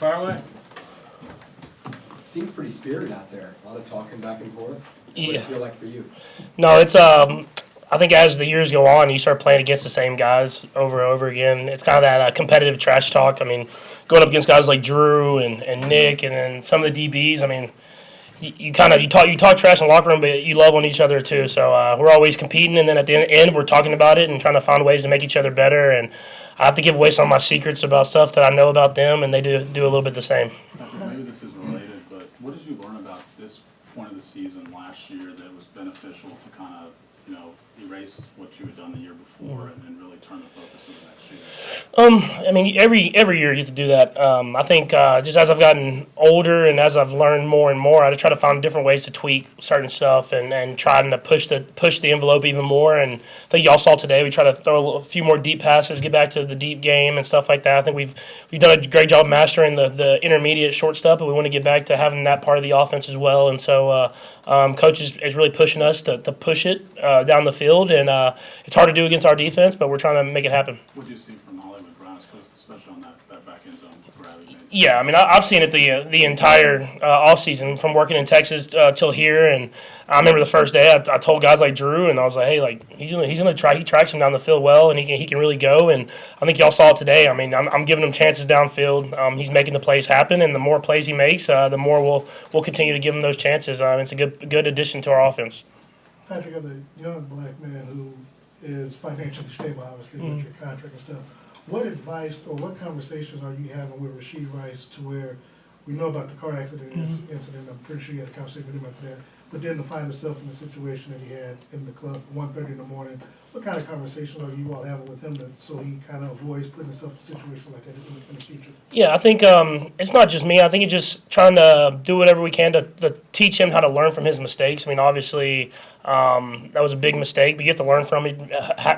Fire away. It seems pretty spirited out there. A lot of talking back and forth. What does it feel like for you? No, it's I think as the years go on, you start playing against the same guys over and over again. It's kind of that competitive trash talk. I mean, going up against guys like Drew and Nick, and then some of the DBs. I mean, you talk trash in the locker room, but you love on each other too. So we're always competing, and then at the end, we're talking about it and trying to find ways to make each other better. And I have to give away some of my secrets about stuff that I know about them, and they do a little bit the same. Patrick, maybe this is related, but what did you learn about this point of the season last year that was beneficial to kind of, erase what you had done the year before and then really turn the focus to the next year? I mean, every year you have to do that. I think just as I've gotten older and as I've learned more and more, I just try to find different ways to tweak certain stuff and trying to push the envelope even more. And I think y'all saw today we try to throw a few more deep passes, get back to the deep game and stuff like that. I think we've done a great job mastering the intermediate short stuff, but we want to get back to having that part of the offense as well. And so coach is really pushing us to push it down the field, and it's hard to do against our defense, but we're trying to make it happen. What did you see from Hollywood Brown, especially on that back end zone grab? Yeah, I mean, I've seen it the entire offseason from working in Texas till here, and I remember the first day I told guys like Drew, and I was like, hey, like he's gonna try. He tracks him down the field well, and he can really go. And I think y'all saw it today. I mean, I'm giving him chances downfield. He's making the plays happen, and the more plays he makes, the more we'll continue to give him those chances. It's a good addition to our offense. Patrick, as a young black man who is financially stable, obviously, with your contract and stuff, what advice or what conversations are you having with Rashee Rice to where we know about the car accident incident? I'm pretty sure you had a conversation with him after that. But then to find yourself in the situation that he had in the club at 1:30 in the morning, what kind of conversations are you all having with him so he kind of avoids putting himself in situations like that in the future? Yeah, I think it's not just me. I think it's just trying to do whatever we can to teach him how to learn from his mistakes. I mean, obviously, that was a big mistake, but you have to learn from it,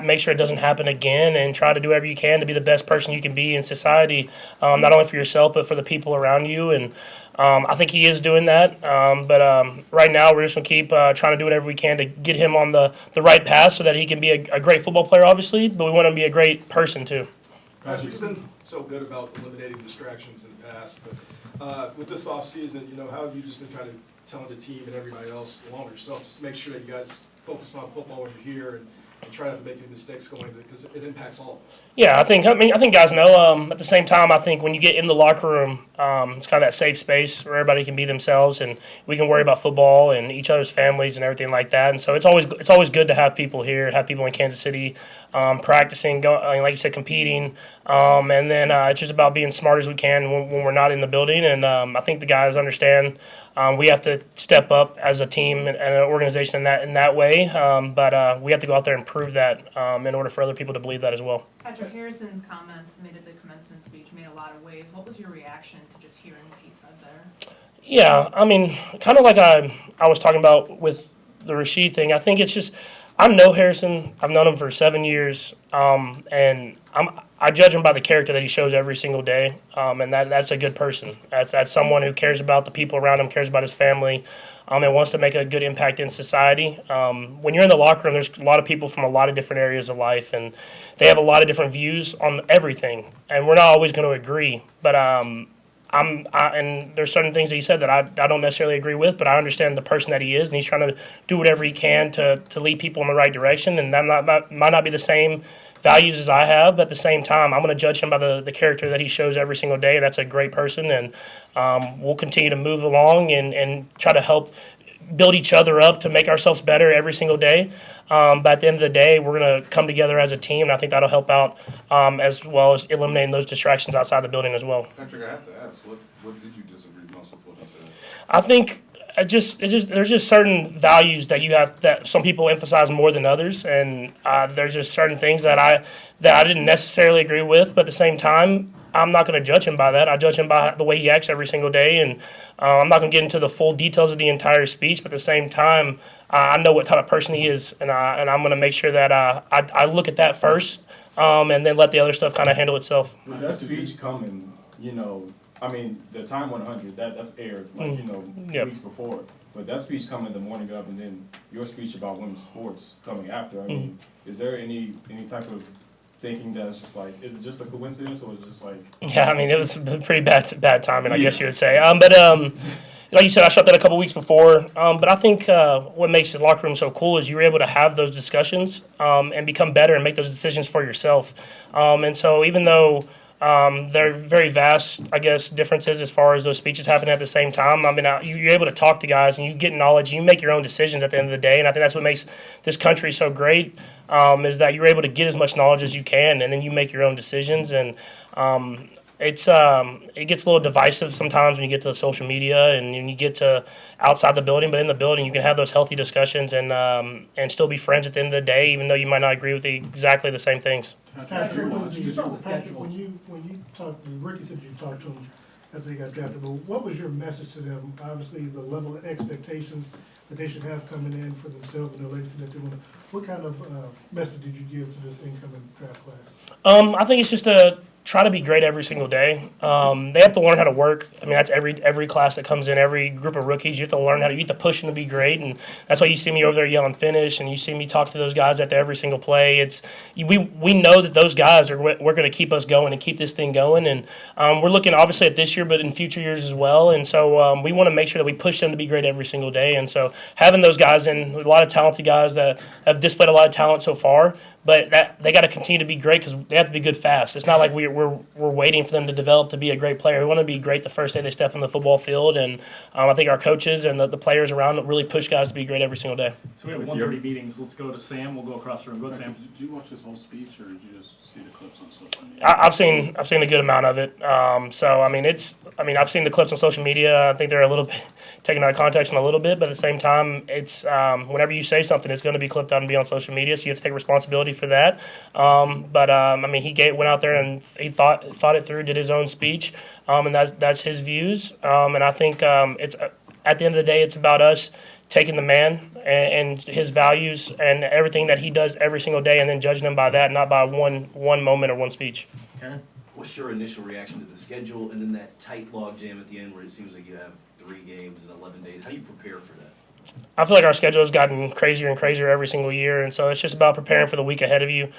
make sure it doesn't happen again, and try to do whatever you can to be the best person you can be in society, not only for yourself but for the people around you. And I think he is doing that. But right now, we're just going to keep trying to do whatever we can to get him on the right path so that he can be a great football player, obviously, but we want him to be a great person, too. Patrick, you've been so good about eliminating distractions in the past, but with this offseason, how have you just been kind of telling the team and everybody else, along with yourself, just make sure that you guys focus on football when you're here and try not to make any mistakes going into it because it impacts all of us? Yeah, I think guys know. At the same time, I think when you get in the locker room, it's kind of that safe space where everybody can be themselves, and we can worry about football and each other's families and everything like that. And so it's always good to have people here, have people in Kansas City practicing, like you said, competing, and then it's just about being smart as we can when we're not in the building. And I think the guys understand. We have to step up as a team and an organization in that way, but we have to go out there and prove that in order for other people to believe that as well. Patrick, Harrison's comments made at the commencement speech made a lot of waves. What was your reaction to just hearing what he said there? Yeah, I mean, kind of like I was talking about with the Rashee thing. I think it's just I know Harrison. I've known him for 7 years, and I judge him by the character that he shows every single day, and that's a good person. That's someone who cares about the people around him, cares about his family, and wants to make a good impact in society. When you're in the locker room, there's a lot of people from a lot of different areas of life, and they have a lot of different views on everything, and we're not always going to agree. But and there's certain things that he said that I don't necessarily agree with, but I understand the person that he is, and he's trying to do whatever he can to lead people in the right direction, and that might not be the same values as I have, but at the same time, I'm going to judge him by the character that he shows every single day, and that's a great person, and we'll continue to move along and try to help build each other up to make ourselves better every single day. But at the end of the day, we're going to come together as a team, and I think that'll help out as well as eliminating those distractions outside the building as well. Patrick, I have to ask, what did you disagree most with what he said? I think there's just certain values that you have that some people emphasize more than others, and there's just certain things that I didn't necessarily agree with, but at the same time, I'm not going to judge him by that. I judge him by the way he acts every single day, and I'm not going to get into the full details of the entire speech, but at the same time, I know what type of person he is, and I'm going to make sure that I look at that first, and then let the other stuff kind of handle itself. With that speech coming, I mean, the time 100, that's aired, weeks before. But that speech coming the morning of, and then your speech about women's sports coming after, I mean, is there any type of thinking that it's just like, is it just a coincidence or is it just like? Yeah, I mean, it was a pretty bad timing, I guess you would say. Like you said, I shot that a couple weeks before. But I think what makes the locker room so cool is you're able to have those discussions and become better and make those decisions for yourself. And so even though there are very vast, I guess, differences as far as those speeches happening at the same time. I mean, you're able to talk to guys and you get knowledge. And you make your own decisions at the end of the day, and I think that's what makes this country so great. Is that you're able to get as much knowledge as you can, and then you make your own decisions. And it gets a little divisive sometimes when you get to social media and you get to outside the building. But in the building, you can have those healthy discussions and still be friends at the end of the day, even though you might not agree with exactly the same things. Patrick, when you talked, Ricky said you talked to them after they got drafted, but what was your message to them? Obviously, the level of expectations that they should have coming in for themselves and their legacy that they want. What kind of message did you give to this incoming draft class? I think it's just to try to be great every single day. They have to learn how to work. I mean, that's every class that comes in, every group of rookies. You have to learn how to. You have to push them to be great, and that's why you see me over there yelling finish, and you see me talk to those guys at every single play. We know that those guys we're going to keep us going and keep this thing going, and we're looking obviously at this year, but in future years as well. And so we want to make sure that we push them to be great every single day. And so having those guys in, a lot of talented guys that have displayed a lot of talent so far. But they got to continue to be great because they have to be good fast. It's not like we're waiting for them to develop to be a great player. We want to be great the first day they step on the football field, and I think our coaches and the players around really push guys to be great every single day. So we have 1:30 meetings. Let's go to Sam. We'll go across the room. Go to Sam. Did you watch his whole speech, or did you just see the clips on social media? I've seen a good amount of it. So I've seen the clips on social media. I think they're a little bit taken out of context in a little bit, but at the same time, it's whenever you say something, it's going to be clipped out and be on social media. So you have to take responsibility for that. He went out there and he thought it through, did his own speech, and that's his views. And I think it's at the end of the day, it's about us taking the man and his values and everything that he does every single day, and then judging him by that, not by one moment or one speech. Karen? What's your initial reaction to the schedule and then that tight log jam at the end where it seems like you have 3 games in 11 days? How do you prepare for that? I feel like our schedule has gotten crazier and crazier every single year, and so it's just about preparing for the week ahead of you.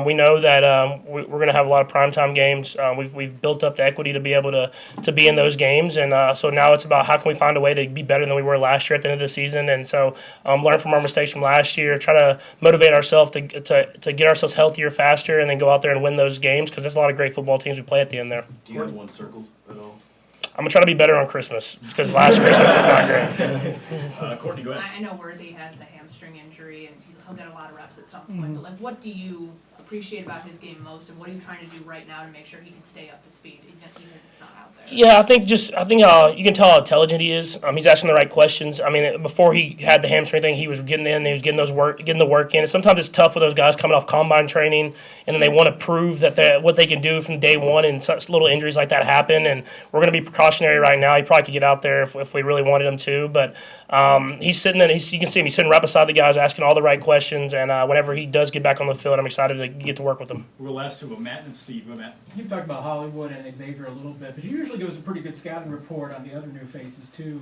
We know that we're going to have a lot of primetime games. We've built up the equity to be able to be in those games, and so now it's about how can we find a way to be better than we were last year at the end of the season, and so learn from our mistakes from last year, try to motivate ourselves to get ourselves healthier faster, and then go out there and win those games because there's a lot of great football teams we play at the end there. Do you have one circled at all? I'm going to try to be better on Christmas because last Christmas was not great. Courtney, go ahead. I know Worthy has the hamstring injury, and he'll get a lot of reps at some point. But what do you appreciate about his game most, and what are you trying to do right now to make sure he can stay up to speed, even if it's not out there? Yeah, I think you can tell how intelligent he is. He's asking the right questions. I mean, before he had the hamstring thing, he was getting in, he was getting the work in. And sometimes it's tough with those guys coming off combine training, and then they want to prove that what they can do from day one, and such little injuries like that happen. And we're going to be precautionary right now. He probably could get out there if we really wanted him to, but he's sitting in. You can see him. He's sitting right beside the guys, asking all the right questions. And whenever he does get back on the field, I'm excited to get to work with him. We'll last to Matt and Steve. Go, Matt. You've talked about Hollywood and Xavier a little bit, but you usually give us a pretty good scouting report on the other new faces too.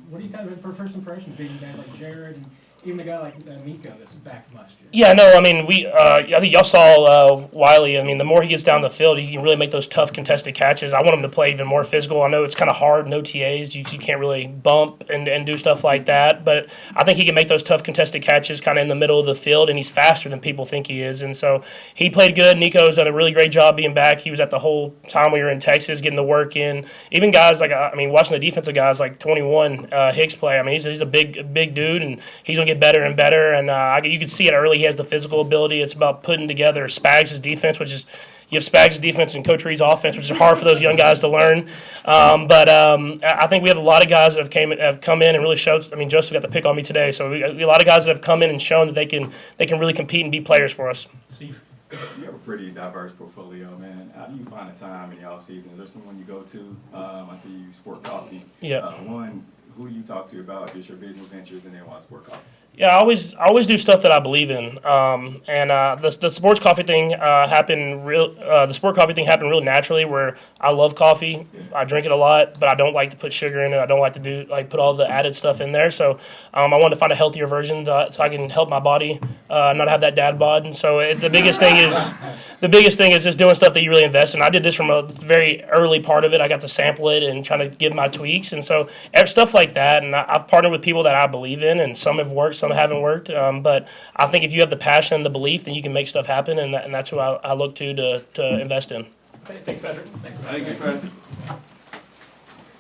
What do you kind of for first impressions, being guys like Jared and even a guy like Nico that's back from last year? Yeah, no, I mean, I think y'all saw Wiley. I mean, the more he gets down the field, he can really make those tough contested catches. I want him to play even more physical. I know it's kind of hard in OTAs. You can't really bump and do stuff like that, but I think he can make those tough contested catches kind of in the middle of the field, and he's faster than people think he is. And so he played good. Nico's done a really great job being back. He was at the whole time we were in Texas getting the work in. Even guys like, watching the defensive guys like 21 Hicks play, he's a big dude, and he's going to get better and better. And you can see it early. He has the physical ability. It's about putting together Spags' defense, which is you have Spags' defense and Coach Reed's offense, which is hard for those young guys to learn. But I think we have a lot of guys that have come in and really showed. Joseph got the pick on me today, so we got a lot of guys that have come in and shown that they can really compete and be players for us. Steve. You have a pretty diverse portfolio, man. How do you find the time in the off season? Is there someone you go to? I see you sport coffee. Yeah. One, who do you talk to about just your business ventures, and then why sport coffee? Yeah, I always do stuff that I believe in. And the sports coffee thing the sport coffee thing happened real naturally. Where I love coffee, I drink it a lot, but I don't like to put sugar in it. I don't like to put all the added stuff in there. So I wanted to find a healthier version so I can help my body not have that dad bod. And so the biggest thing is just doing stuff that you really invest in. I did this from a very early part of it. I got to sample it and trying to give my tweaks, and so stuff like that. And I've partnered with people that I believe in, and some have worked, some haven't worked. But I think if you have the passion and the belief, then you can make stuff happen, and that's who I look to invest in. Okay, thanks, Patrick. Thank you, Fred.